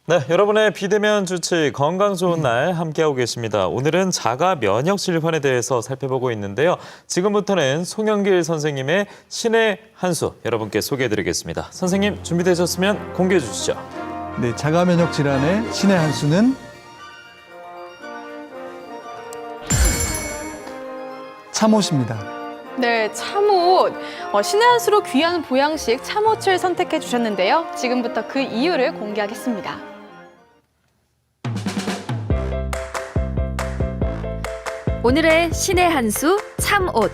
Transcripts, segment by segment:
네, 여러분의 비대면 주치 건강 좋은 날 함께하고 계십니다. 오늘은 자가 면역 질환에 대해서 살펴보고 있는데요. 지금부터는 송영길 선생님의 신의 한 수 여러분께 소개해드리겠습니다. 선생님 준비되셨으면 공개해 주시죠. 네, 자가 면역 질환의 신의 한 수는 참옷입니다. 네, 참옷. 신의 한 수로 귀한 보양식 참옷을 선택해 주셨는데요. 지금부터 그 이유를 공개하겠습니다. 오늘의 신의 한 수 참옷.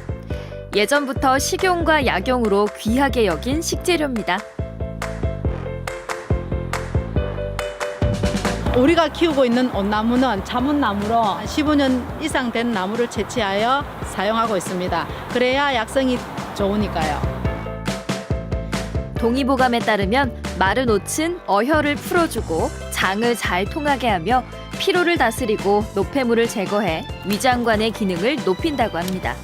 예전부터 식용과 약용으로 귀하게 여긴 식재료입니다. 우리가 키우고 있는 온나무는 자문나무로 15년 이상 된 나무를 채취하여 사용하고 있습니다. 그래야 약성이 좋으니까요. 동의보감에 따르면 마른 옷은 어혈을 풀어주고 장을 잘 통하게 하며 피로를 다스리고 노폐물을 제거해 위장관의 기능을 높인다고 합니다.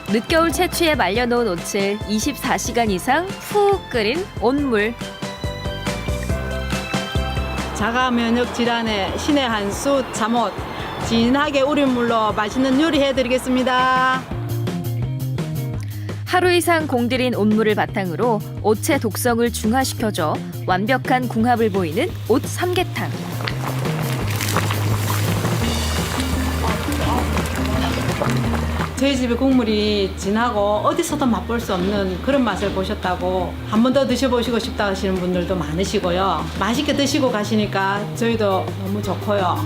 늦겨울 채취에 말려놓은 옷을 24시간 이상 푹 끓인 온물. 자가 면역 질환의 신의 한 수 참옷. 진하게 우린 물로 맛있는 요리 해드리겠습니다. 하루 이상 공들인 온물을 바탕으로 옷의 독성을 중화시켜줘 완벽한 궁합을 보이는 옷 삼계탕. 저희 집의 국물이 진하고 어디서도 맛볼 수 없는 그런 맛을 보셨다고 한 번 더 드셔보시고 싶다 하시는 분들도 많으시고요. 맛있게 드시고 가시니까 저희도 너무 좋고요.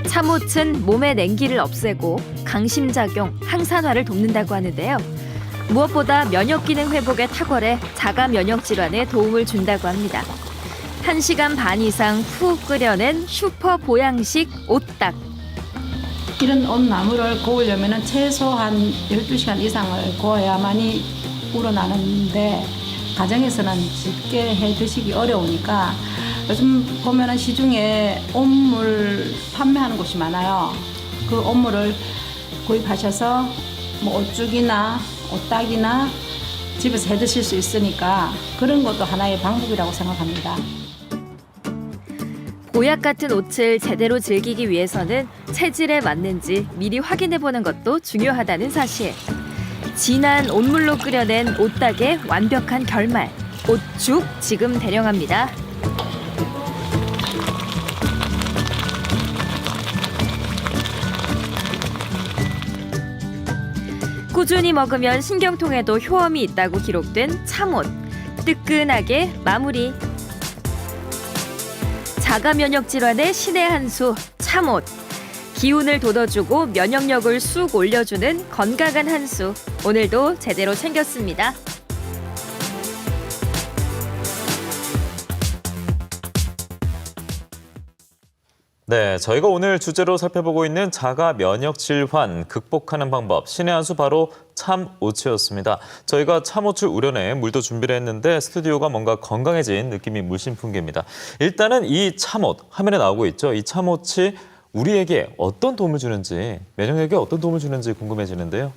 참옷은 몸의 냉기를 없애고 강심작용, 항산화를 돕는다고 하는데요. 무엇보다 면역 기능 회복에 탁월해 자가 면역 질환에 도움을 준다고 합니다. 1시간 반 이상 푹 끓여낸 슈퍼 보양식 옷닭. 이런 온나무를 구우려면 최소한 12시간 이상을 구워야만이 우러나는데 가정에서는 쉽게 해 드시기 어려우니까 요즘 보면은 시중에 온물 판매하는 곳이 많아요. 그 온물을 구입하셔서 뭐 옷죽이나 옷딱이나 집에서 해 드실 수 있으니까 그런 것도 하나의 방법이라고 생각합니다. 보약 같은 옷을 제대로 즐기기 위해서는 체질에 맞는지 미리 확인해보는 것도 중요하다는 사실. 진한 온물로 끓여낸 옷닭의 완벽한 결말. 옷죽 지금 대령합니다. 꾸준히 먹으면 신경통에도 효험이 있다고 기록된 참옷. 뜨끈하게 마무리. 자가 면역 질환의 신의 한 수 참옷. 기운을 돋워주고 면역력을 쑥 올려주는 건강한 한 수. 오늘도 제대로 챙겼습니다. 네, 저희가 오늘 주제로 살펴보고 있는 자가 면역 질환 극복하는 방법 신의 한 수 바로 참옷이었습니다. 저희가 참옷을 우려내 물도 준비를 했는데 스튜디오가 뭔가 건강해진 느낌이 물씬 풍깁니다. 일단은 이 참옷 화면에 나오고 있죠. 이 참옷이 우리에게 어떤 도움을 주는지 면역력에 어떤 도움을 주는지 궁금해지는데요.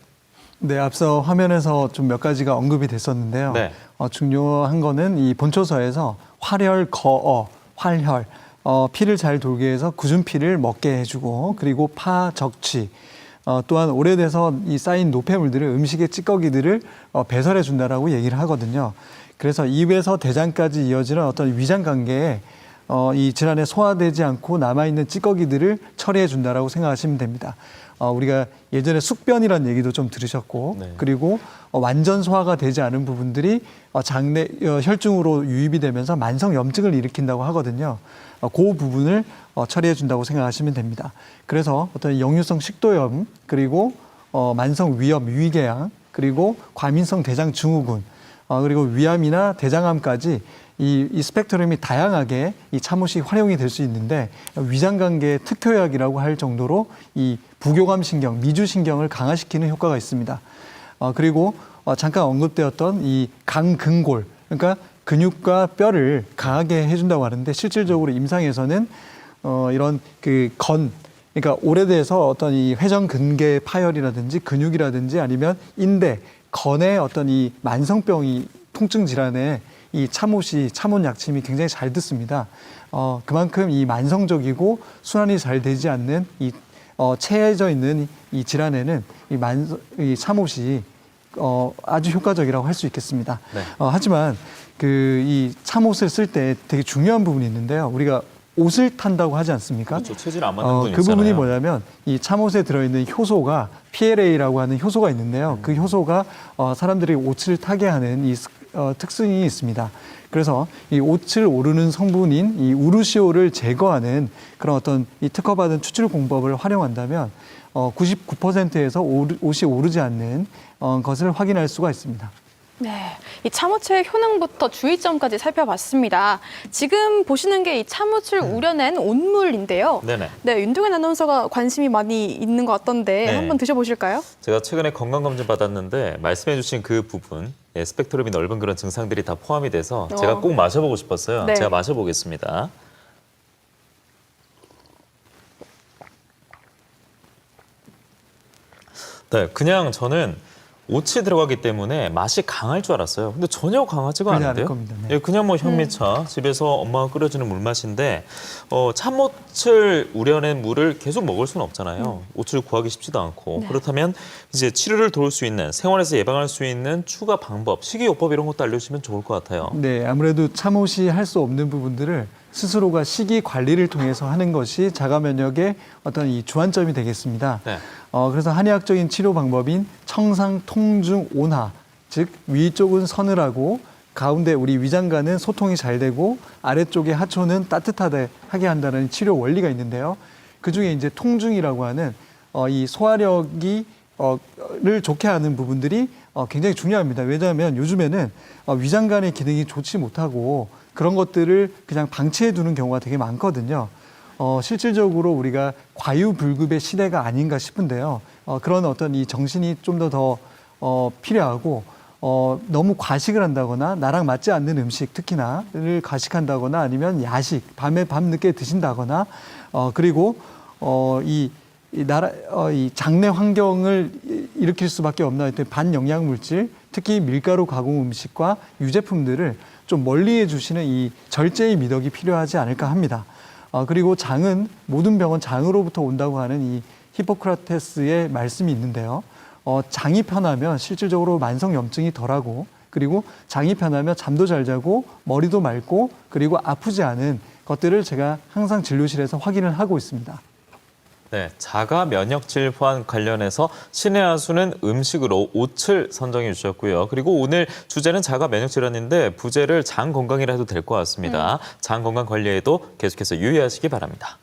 네, 앞서 화면에서 좀 몇 가지가 언급이 됐었는데요. 네. 중요한 거는 이 본초서에서 활혈, 거어, 활혈, 피를 잘 돌게 해서 굳은 피를 먹게 해주고 그리고 파, 적취, 또한 오래돼서 이 쌓인 노폐물들을 음식의 찌꺼기들을 배설해 준다라고 얘기를 하거든요. 그래서 입에서 대장까지 이어지는 어떤 위장 관계에 이 질환에 소화되지 않고 남아있는 찌꺼기들을 처리해 준다라고 생각하시면 됩니다. 우리가 예전에 숙변이라는 얘기도 좀 들으셨고 네. 그리고 완전 소화가 되지 않은 부분들이 장내 혈중으로 유입이 되면서 만성 염증을 일으킨다고 하거든요. 그 부분을 처리해 준다고 생각하시면 됩니다. 그래서 어떤 역류성 식도염 그리고 만성 위염, 위궤양 그리고 과민성 대장 증후군 그리고 위암이나 대장암까지 이 스펙트럼이 다양하게 이 참옷이 활용이 될 수 있는데 위장관계 특효약이라고 할 정도로 이 부교감 신경, 미주신경을 강화시키는 효과가 있습니다. 그리고 잠깐 언급되었던 이 강근골, 그러니까 근육과 뼈를 강하게 해준다고 하는데 실질적으로 임상에서는 이런 그러니까 오래돼서 어떤 이 회전근개 파열이라든지 근육이라든지 아니면 인대, 건의 어떤 이 만성병이 통증 질환에 이 참옷이 참옷 약침이 굉장히 잘 듣습니다. 그만큼 이 만성적이고 순환이 잘 되지 않는 이 체해져 있는 이 질환에는 이 참옷이 아주 효과적이라고 할 수 있겠습니다. 네. 하지만 이 참옷을 쓸 때 되게 중요한 부분이 있는데요. 우리가 옷을 탄다고 하지 않습니까? 그렇죠. 체질 안 맞는 분이 그 부분이 있잖아요. 뭐냐면 이 참옷에 들어있는 효소가 PLA라고 하는 효소가 있는데요. 그 효소가 사람들이 옷을 타게 하는 이 특징이 있습니다. 그래서 이 옷을 오르는 성분인 이 우르시오를 제거하는 그런 어떤 이 특허받은 추출 공법을 활용한다면 99%에서 옷이 오르지 않는 것을 확인할 수가 있습니다. 네, 이 참호체의 효능부터 주의점까지 살펴봤습니다. 지금 보시는 게 이 참호체를 우려낸 온물인데요. 네네. 네, 윤동현 아나운서가 관심이 많이 있는 것 같던데 네. 한번 드셔보실까요? 제가 최근에 건강검진 받았는데 말씀해주신 그 부분, 스펙트럼이 넓은 그런 증상들이 다 포함이 돼서 제가 꼭 마셔보고 싶었어요. 네. 제가 마셔보겠습니다. 네, 그냥 저는 오치 들어가기 때문에 맛이 강할 줄 알았어요. 근데 전혀 강하지가 그러지 않을 않은데요. 겁니다. 네. 예, 그냥 뭐 현미차 집에서 엄마가 끓여주는 물맛인데 참옷을 우려낸 물을 계속 먹을 수는 없잖아요. 옷을 구하기 쉽지도 않고 네. 그렇다면 이제 치료를 도울 수 있는 생활에서 예방할 수 있는 추가 방법, 식이요법 이런 것도 알려주시면 좋을 것 같아요. 네, 아무래도 참옷이 할 수 없는 부분들을 스스로가 식이 관리를 통해서 하는 것이 자가 면역의 어떤 이 주안점이 되겠습니다. 네. 그래서 한의학적인 치료 방법인 청상, 통중, 온화, 즉 위쪽은 서늘하고 가운데 우리 위장관은 소통이 잘 되고 아래쪽의 하초는 따뜻하게 하게 한다는 치료 원리가 있는데요. 그 중에 이제 통중이라고 하는 이 소화력이 를 좋게 하는 부분들이 굉장히 중요합니다. 왜냐하면 요즘에는 위장관의 기능이 좋지 못하고 그런 것들을 그냥 방치해 두는 경우가 되게 많거든요. 실질적으로 우리가 과유불급의 시대가 아닌가 싶은데요. 그런 어떤 이 정신이 좀 더 필요하고 너무 과식을 한다거나 나랑 맞지 않는 음식 특히나를 과식한다거나 아니면 야식 밤에 밤늦게 드신다거나 그리고 이 장내 환경을 일으킬 수밖에 없는 반영양 물질, 특히 밀가루 가공 음식과 유제품들을 좀 멀리해 주시는 이 절제의 미덕이 필요하지 않을까 합니다. 그리고 장은 모든 병은 장으로부터 온다고 하는 이 히포크라테스의 말씀이 있는데요. 장이 편하면 실질적으로 만성 염증이 덜하고 그리고 장이 편하면 잠도 잘 자고 머리도 맑고 그리고 아프지 않은 것들을 제가 항상 진료실에서 확인을 하고 있습니다. 네, 자가 면역 질환 관련해서 신의 한 수는 음식으로 옷을 선정해 주셨고요. 그리고 오늘 주제는 자가 면역 질환인데 부제를 장 건강이라 해도 될 것 같습니다. 장 건강 관리에도 계속해서 유의하시기 바랍니다.